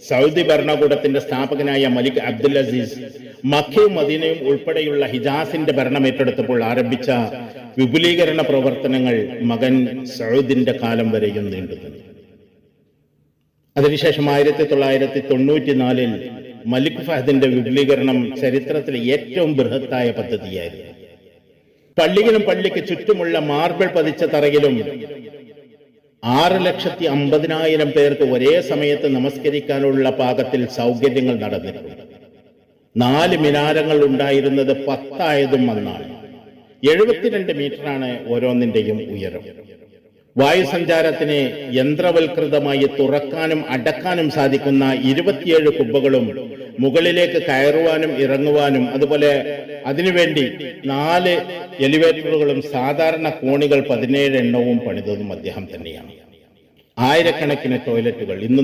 Saudi ഭരണകൂടത്തിന്റെ സ്ഥാപകനായ മലിക് അബ്ദുൽ അസീസ് മക്കയും മദീനയും ഉൾപ്പെടെയുള്ള ഹിജാസിന്റെ ഭരണം ഏറ്റെടുത്തപ്പോൾ ആരംഭിച്ച വിപുലീകരണ പ്രവർത്തനങ്ങൾ മകൻ സൗദിന്റെ കാലം വരെയും നീണ്ടുനിന്നു. അതിനുശേഷം 1994 മലിക് ഫഹദിന്റെ വിപുലീകരണം ചരിത്രത്തിലെ ഏറ്റവും ബൃഹത്തായ പദ്ധതിയായിരുന്നു. പള്ളിയിലും പള്ളിക്ക് ചുറ്റുമുള്ള മാർബിൾ പതിച്ച തറയിലും 6,50,000 പേർക്ക് ഒരേ സമയത്ത് നമസ്കരിക്കാനുള്ള പാകത്തിൽ സൗകര്യങ്ങൾ നടന്നിട്ടുണ്ട്. 4 മിനാരങ്ങൾ ഉണ്ടായിരുന്നത് 10 ആയതും അന്നാണ്. 72 മീറ്ററാണ് ഓരോന്നിന്റെയും ഉയരം. വായുസഞ്ചാരത്തിന് യന്ത്രവൽകൃതമായി തുറക്കാനും അടക്കാനും സാധിക്കുന്ന 27 കുബ്ബകളും മുകളിലേക്ക് കയറുവാനും ഇറങ്ങുവാനും അതുപോലെ അതിനുവേണ്ടി 4 എലിവേറ്ററുകളും സാധാരണ കോണികൾ 17 എണ്ണവും പണിതതും അദ്ദേഹം തന്നെയാണ്. ആയിരക്കണക്കിന് ടോയ്ലറ്റുകൾ ഇന്ന്